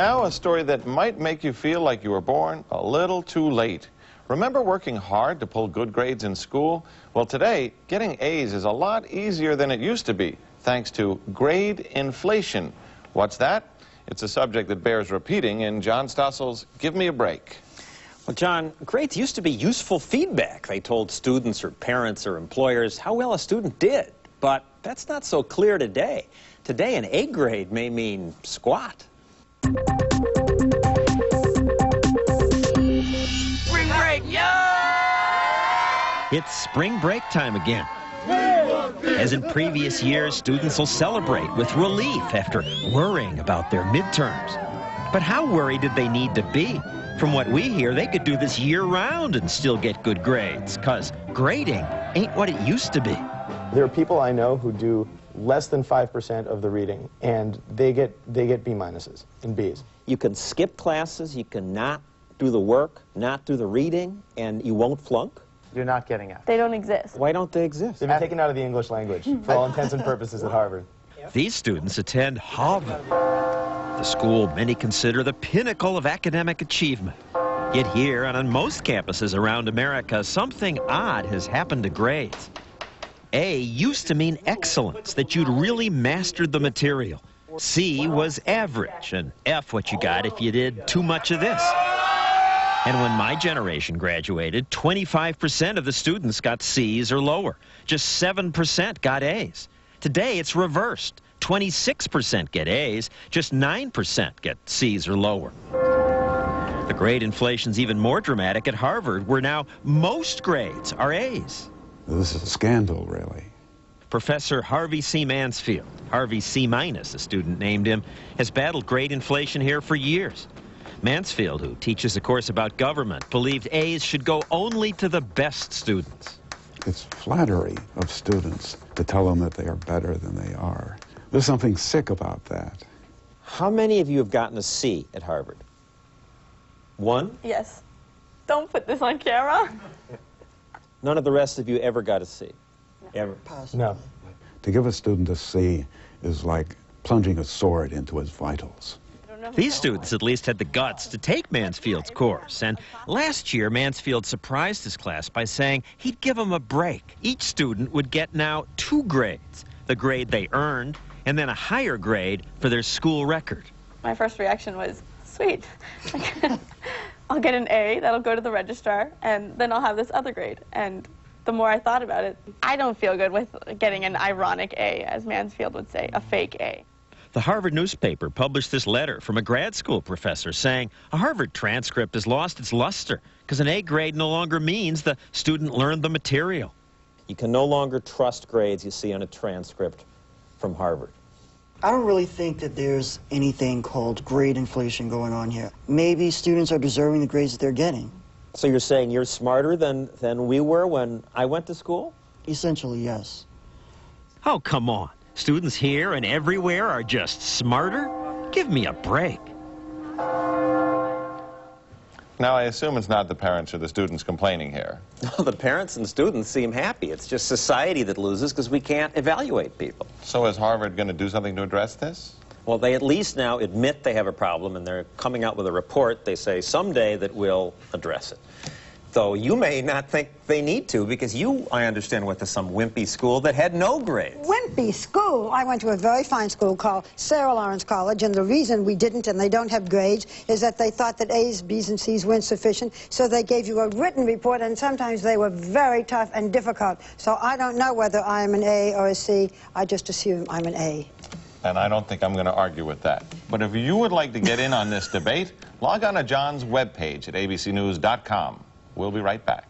Now, a story that might make you feel like you were born a little too late. Remember working hard to pull good grades in school? Well, today, getting A's is a lot easier than it used to be, thanks to grade inflation. What's that? It's a subject that bears repeating in John Stossel's Give Me a Break. Well, John, grades used to be useful feedback. They told students or parents or employers how well a student did. But that's not so clear today. Today, an A grade may mean squat. Spring break, yeah! It's spring break time again. As in previous years, students will celebrate with relief after worrying about their midterms. But how worried did they need to be? From what we hear, they could do this year-round and still get good grades, because grading ain't what it used to be. There are people I know who do less than 5% of the reading, and they get B minuses and Bs. You can skip classes, you can not do the work, not do the reading, and you won't flunk. You're not getting F. They don't exist. Why don't they exist? They've been taken out of the English language for all intents and purposes at Harvard. These students attend Harvard, the school many consider the pinnacle of academic achievement. Yet here and on most campuses around America, something odd has happened to grades. A used to mean excellence, that you'd really mastered the material. C was average, and F what you got if you did too much of this. And when my generation graduated, 25% of the students got C's or lower. Just 7% got A's. Today, it's reversed. 26% get A's, just 9% get C's or lower. The grade inflation's even more dramatic at Harvard, where now most grades are A's. This is a scandal, really. Professor Harvey C. Mansfield, Harvey C-, a student named him, has battled grade inflation here for years. Mansfield, who teaches a course about government, believed A's should go only to the best students. It's flattery of students to tell them that they are better than they are. There's something sick about that. How many of you have gotten a C at Harvard? One? Yes. Don't put this on camera. None of the rest of you ever got a C? Ever? No. To give a student a C is like plunging a sword into his vitals. These students at least had the guts to take Mansfield's course. And last year, Mansfield surprised his class by saying he'd give them a break. Each student would get now 2 grades, the grade they earned, and then a higher grade for their school record. My first reaction was, sweet. I'll get an A, that'll go to the registrar, and then I'll have this other grade. And the more I thought about it, I don't feel good with getting an ironic A, as Mansfield would say, a fake A. The Harvard newspaper published this letter from a grad school professor saying a Harvard transcript has lost its luster because an A grade no longer means the student learned the material. You can no longer trust grades you see on a transcript from Harvard. I don't really think that there's anything called grade inflation going on here. Maybe students are deserving the grades that they're getting. So you're saying you're smarter than we were when I went to school? Essentially, yes. Oh, come on. Students here and everywhere are just smarter? Give me a break. Now, I assume it's not the parents or the students complaining here. No, the parents and students seem happy. It's just society that loses because we can't evaluate people. So is Harvard going to do something to address this? Well, they at least now admit they have a problem, and they're coming out with a report, they say, someday that will address it. Though you may not think they need to, because you, I understand, went to some wimpy school that had no grades. Wimpy school? I went to a very fine school called Sarah Lawrence College, and the reason we didn't and they don't have grades is that they thought that A's, B's, and C's weren't sufficient, so they gave you a written report, and sometimes they were very tough and difficult. So I don't know whether I'm an A or a C. I just assume I'm an A. And I don't think I'm going to argue with that. But if you would like to get in on this debate, log on to John's webpage at abcnews.com. We'll be right back.